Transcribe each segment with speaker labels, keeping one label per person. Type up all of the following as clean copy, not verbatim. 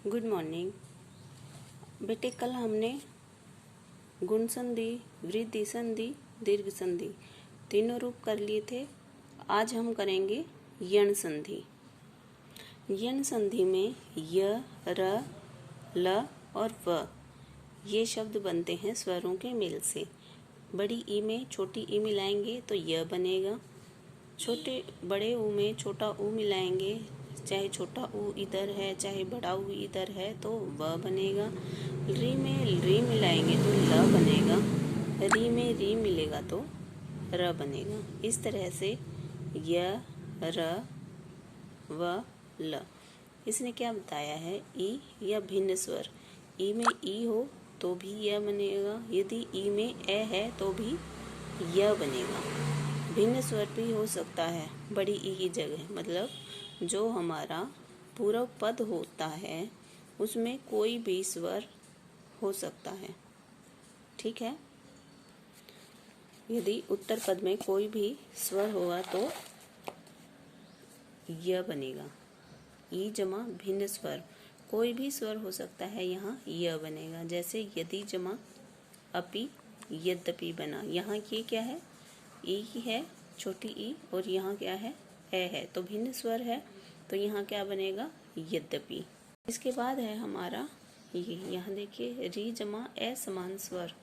Speaker 1: Good morning बेटे। कल हमने गुण संधि, वृद्धि संधि, दीर्घ संधि तीनों रूप कर लिए थे। आज हम करेंगे यण संधि। यण संधि में य, र, ल और व ये शब्द बनते हैं स्वरों के मेल से। बड़ी ई में छोटी ई मिलाएंगे तो य बनेगा। छोटे बड़े ऊ में छोटा ऊ मिलाएंगे, चाहे छोटा ऊ इधर है चाहे बड़ा ऊ इधर है तो व बनेगा। री में री मिलाएंगे तो ल बनेगा। री में री मिलेगा तो र बनेगा। इस तरह से य, र, व, ल। इसने क्या बताया है? ई या भिन्न स्वर। ई में ई हो तो भी य बनेगा। यदि ई में ए है तो भी य बनेगा। भिन्न स्वर भी हो सकता है बड़ी ई की जगह, मतलब जो हमारा पूर्व पद होता है उसमें कोई भी स्वर हो सकता है। ठीक है। यदि उत्तर पद में कोई भी स्वर होगा तो य बनेगा। ई जमा भिन्न स्वर, कोई भी स्वर हो सकता है, यहाँ य बनेगा। जैसे यदि जमा अपि, यद्यपि बना। यहाँ ये क्या है? ई है, छोटी ई, और यहाँ क्या है? ए है, तो भिन्न स्वर है तो यहाँ क्या बनेगा? यद्यपि। इसके बाद है हमारा ये, यहाँ देखिए री जमा ए समान स्वर।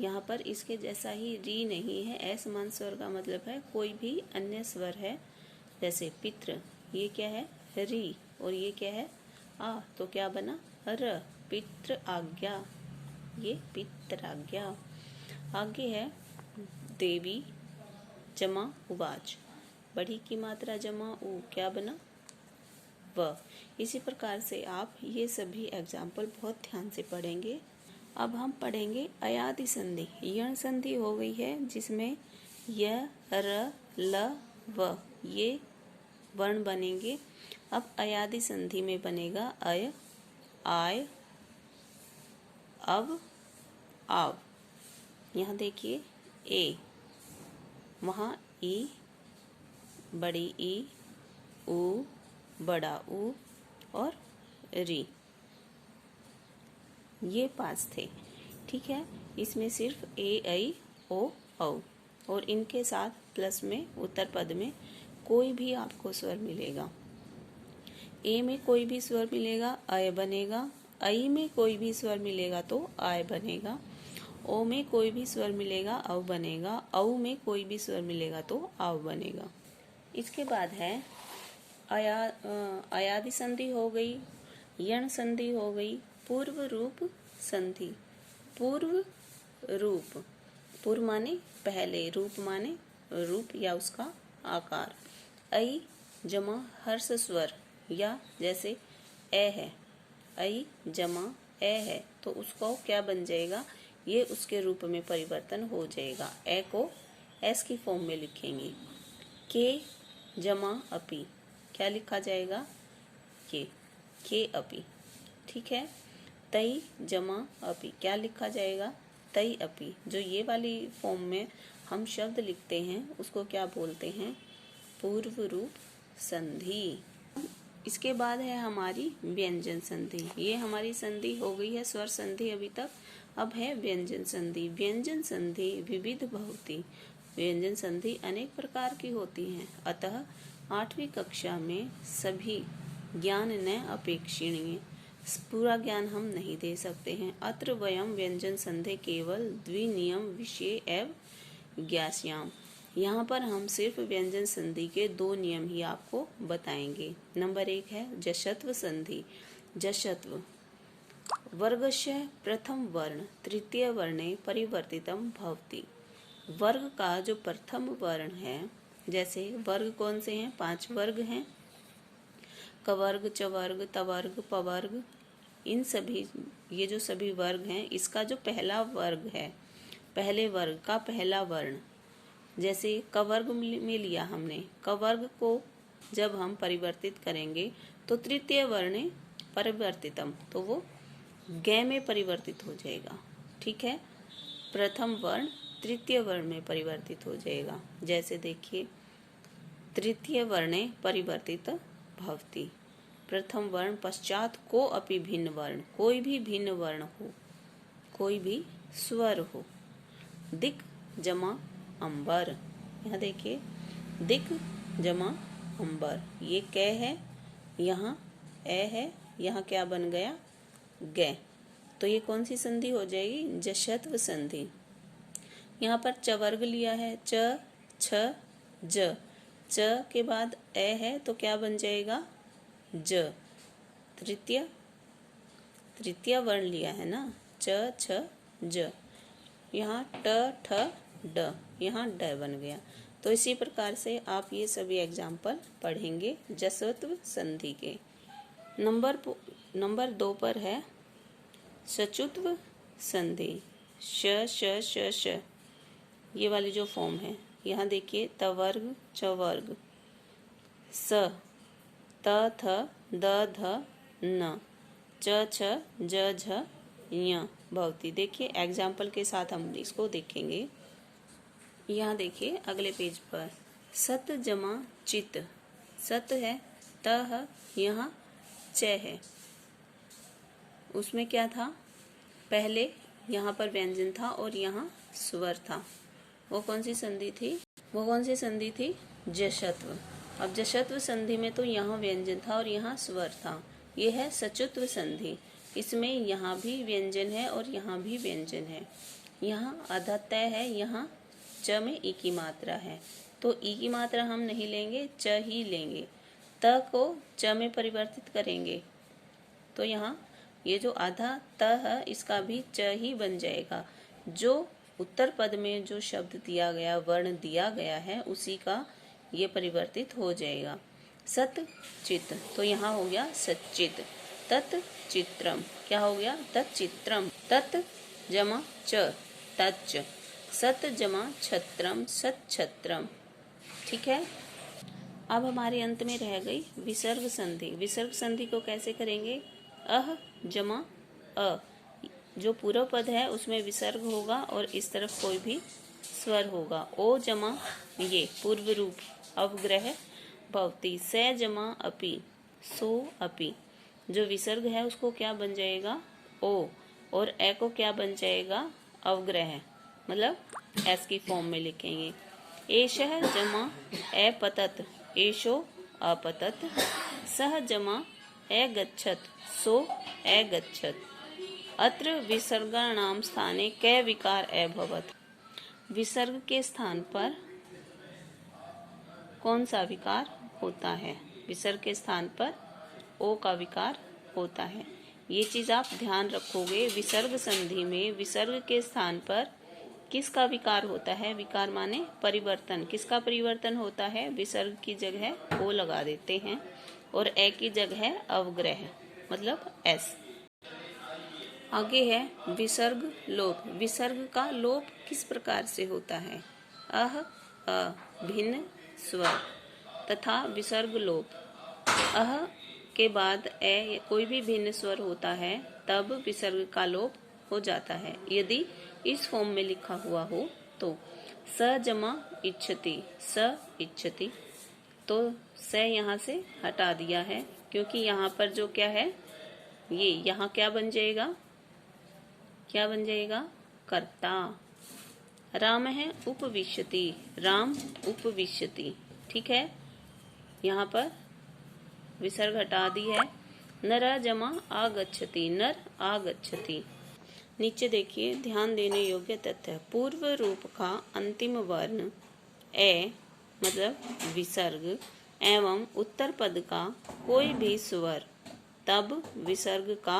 Speaker 1: यहाँ पर इसके जैसा ही री नहीं है। ए समान स्वर का मतलब है कोई भी अन्य स्वर है। जैसे पित्र, ये क्या है? री, और ये क्या है? आ, तो क्या बना? र। पित्र आज्ञा, ये पित्राज्ञा। आगे है देवी जमा उवाच, बड़ी की मात्रा जमा उ, क्या बना? व। इसी प्रकार से आप ये सभी एग्जाम्पल बहुत ध्यान से पढ़ेंगे। अब हम पढ़ेंगे अयादि संधि। यण संधि हो गई है जिसमें य, र, ल, व ये वर्ण बनेंगे। अब अयादि संधि में बनेगा अय, आय, अब, आव। यहाँ देखिए ए, वहाँ ई, बड़ी ई, ऊ, बड़ा ऊ और री, ये 5 थे। ठीक है। इसमें सिर्फ ए, ऐ, ओ, औ और इनके साथ प्लस में उत्तर पद में कोई भी आपको स्वर मिलेगा। ए में कोई भी स्वर मिलेगा, अय बनेगा। ऐ में कोई भी स्वर मिलेगा तो आय बनेगा। ओ में कोई भी स्वर मिलेगा, औ बनेगा। औ में कोई भी स्वर मिलेगा तो आव बनेगा। इसके बाद है अयादि संधि हो गई, यण संधि हो गई, पूर्व रूप संधि। पूर्व रूप, पूर्व माने पहले, रूप माने रूप या उसका आकार। ऐ जमा हर्ष स्वर, या जैसे ए है, ऐ जमा ए है तो उसको क्या बन जाएगा? ये उसके रूप में परिवर्तन हो जाएगा। ए को एस की फॉर्म में लिखेंगे। के जमा अपि, क्या लिखा जाएगा? के अपि। ठीक है। तई जमा अपि, क्या लिखा जाएगा? तई अपि। जो ये वाली फॉर्म में हम शब्द लिखते हैं उसको क्या बोलते हैं? पूर्व रूप संधि। इसके बाद है हमारी व्यंजन संधि। ये हमारी संधि हो गई है स्वर संधि अभी तक। अब है व्यंजन संधि। व्यंजन संधि विविध भवति। व्यंजन संधि अनेक प्रकार की होती हैं, अतः 8वीं कक्षा में सभी ज्ञान न अपेक्षणीय, पूरा ज्ञान हम नहीं दे सकते हैं। अत्र वयम व्यंजन संधि केवल द्विनियम विषय एव ज्ञास्याम। यहाँ पर हम सिर्फ व्यंजन संधि के 2 नियम ही आपको बताएंगे। नंबर 1 है जशत्व संधि। जशत्व, वर्गस्य प्रथम वर्ण तृतीय वर्णे परिवर्तितम भवति। वर्ग का जो प्रथम वर्ण है, जैसे वर्ग कौन से हैं? 5 वर्ग हैं। कवर्ग, चवर्ग, तवर्ग, पवर्ग, इन सभी, ये जो सभी वर्ग हैं, इसका जो पहला वर्ग है, पहले वर्ग का पहला वर्ण, जैसे कवर्ग में लिया हमने, कवर्ग को जब हम परिवर्तित करेंगे तो तृतीय वर्ण परिवर्तितम, तो वो गे में परिवर्तित हो जाएगा। ठीक है। प्रथम वर्ण तृतीय वर्ण में परिवर्तित हो जाएगा। जैसे देखिए तृतीय वर्णे परिवर्तित भवति, प्रथम वर्ण पश्चात को अपि भिन्न वर्ण, कोई भी भिन्न वर्ण हो, कोई भी स्वर हो। दिक जमा अंबर, यहाँ देखिए दिक जमा अंबर, ये कै है, यहाँ ए है, यहाँ क्या बन गया गे। तो ये कौन सी संधि हो जाएगी, जशत्व संधि। यहाँ पर च वर्ग लिया है, च छ ज, च के बाद ए है तो क्या बन जाएगा ज। तृतीय वर्ण लिया है ना, च छ ज, यहाँ ट ठ ड, यहाँ ड बन गया। तो इसी प्रकार से आप ये सभी एग्जाम्पल पढ़ेंगे जसत्व संधि के। नंबर 2 पर है सचुत्व संधि, श श श श, ये वाली जो फॉर्म है। यहाँ देखिए त वर्ग च वर्ग, स त थ द ध न, च छ ज झ य भवती। देखिए एग्जाम्पल के साथ हम इसको देखेंगे। यहाँ देखिए अगले पेज पर सत जमा चित, सत है, त है, यहाँ च है। उसमें क्या था, पहले यहाँ पर व्यंजन था और यहाँ स्वर था। वो कौन सी संधि थी, वो कौन सी संधि थी, जशत्व। अब जशत्व संधि में तो यहाँ व्यंजन था और यहाँ स्वर था। ये है सचुत्व संधि, इसमें यहाँ भी व्यंजन है और यहाँ भी व्यंजन है। यहाँ आधा तय है, यहाँ च में ई की मात्रा है, तो ई की मात्रा हम नहीं लेंगे, च ही लेंगे। त को च में परिवर्तित करेंगे तो यहाँ ये जो आधा त है इसका भी च ही बन जाएगा। जो उत्तर पद में जो शब्द दिया गया, वर्ण दिया गया है, उसी का ये परिवर्तित हो जाएगा। सत चित, तो यहाँ हो गया सच्चित। तत् चित्रम, क्या हो गया, तच्चित्रम। तत् जमा च, तच्च। सत जमा छत्रम, सच्छत्रम। ठीक है। अब हमारे अंत में रह गई विसर्ग संधि। विसर्ग संधि को कैसे करेंगे, अह जमा अ, जो पूर्व पद है उसमें विसर्ग होगा और इस तरफ कोई भी स्वर होगा। ओ जमा ये पूर्व रूप अवग्रह भवती। से जमा अपि, सो अपि, जो विसर्ग है उसको क्या बन जाएगा ओ, और ए को क्या बन जाएगा अवग्रह, मतलब एस की फॉर्म में लिखेंगे। एषः जमा ए पतत, एषो अपतत। सह जमा ए गच्छत, सो ए गच्छत। अत्र विसर्गाणाम स्थाने कै विकार अभवत्। विसर्ग के स्थान पर कौन सा विकार होता है, विसर्ग के स्थान पर ओ का विकार होता है। ये चीज आप ध्यान रखोगे। विसर्ग संधि में विसर्ग के स्थान पर किसका विकार होता है, विकार माने परिवर्तन। किसका परिवर्तन होता है, विसर्ग की जगह ओ लगा देते हैं और ए की जगह अवग्रह, मतलब एस। आगे है विसर्ग लोप। विसर्ग का लोप किस प्रकार से होता है, अह अ भिन्न स्वर तथा विसर्ग लोप। अह के बाद ए कोई भी भिन्न स्वर होता है तब विसर्ग का लोप हो जाता है, यदि इस फॉर्म में लिखा हुआ हो तो। स जमा इच्छति, स इच्छति, तो स यहाँ से हटा दिया है क्योंकि यहाँ पर जो क्या है, ये यहाँ क्या बन जाएगा, क्या बन जाएगा कर्ता। राम है उपविश्यति, राम उपविश्यति। ठीक है, यहाँ पर विसर्ग हटा दी है। नर जमा आगच्छति, नर आगच्छति। नीचे देखिए ध्यान देने योग्य तथ्य। पूर्व रूप का अंतिम वर्ण ए मतलब विसर्ग एवं उत्तर पद का कोई भी स्वर तब विसर्ग का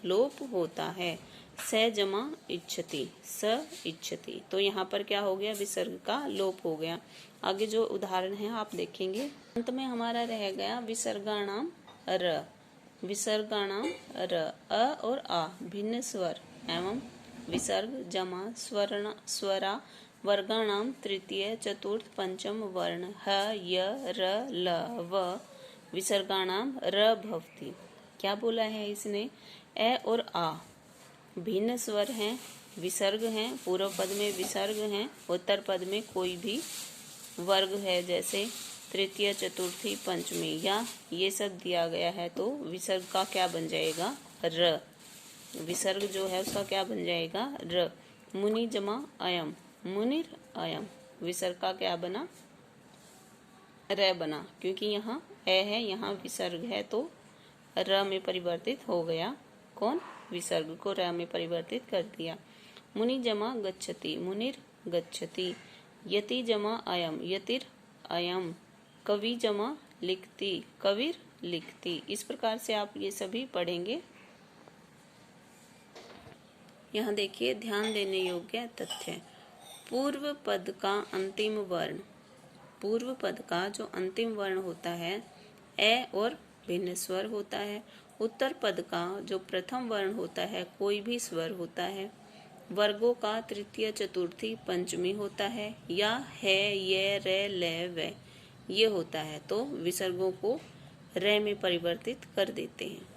Speaker 1: लोप होता है। स जमा इच्छति, स इच्छति, तो यहाँ पर क्या हो गया, विसर्ग का लोप हो गया। आगे जो उदाहरण है आप देखेंगे। अंत में हमारा रह गया विसर्गाणाम र। विसर्गाणाम र, अ और आ भिन्न स्वर एवं विसर्ग जमा स्वरा वर्गाणाम तृतीय चतुर्थ पंचम वर्ण ह य र ल व विसर्गाणाम र भवति। क्या बोला है इसने, ए और आ भिन्न स्वर हैं, विसर्ग हैं, पूर्व पद में विसर्ग हैं, उत्तर पद में कोई भी वर्ग है, जैसे तृतीय, चतुर्थी, पंचमी, या ये सब दिया गया है तो विसर्ग का क्या बन जाएगा? र। विसर्ग जो है उसका क्या बन जाएगा? र। मुनि जमा अयम, मुनिर अयम, विसर्ग का क्या बना? र बना, क्योंकि यहाँ ए है, यहाँ विसर्ग है तो र में परिवर्तित हो गया। कौन? विसर्ग को र में परिवर्तित कर दिया। मुनि जमा गच्छति, मुनिर गच्छति। यति जमा अयम, यतिर अयम। कवि जमा लिखती, कविर लिखती। इस प्रकार से आप ये सभी पढ़ेंगे। यहाँ देखिए ध्यान देने योग्य तथ्य। पूर्व पद का अंतिम वर्ण, पूर्व पद का जो अंतिम वर्ण होता है ए और भिन्न स्वर होता है। उत्तर पद का जो प्रथम वर्ण होता है कोई भी स्वर होता है। वर्गों का तृतीय, चतुर्थी, पंचमी होता है, या है, ये, रे, ले, वे ये होता है तो विसर्गों को रे में परिवर्तित कर देते हैं।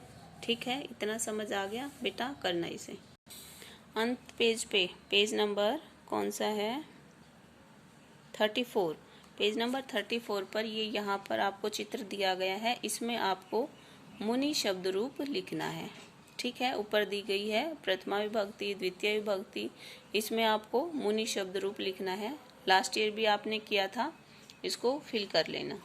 Speaker 1: ठीक है, इतना समझ आ गया बेटा, करना इसे। अंत पेज पे, पेज नंबर कौन सा है? 34। पेज नंबर 34 पर ये यहाँ पर आपको चित्र दिया गया है, इसमें आपको मुनि शब्द रूप लिखना है। ठीक है, ऊपर दी गई है प्रथमा विभक्ति, द्वितीय विभक्ति, इसमें आपको मुनि शब्द रूप लिखना है। लास्ट ईयर भी आपने किया था, इसको फिल कर लेना।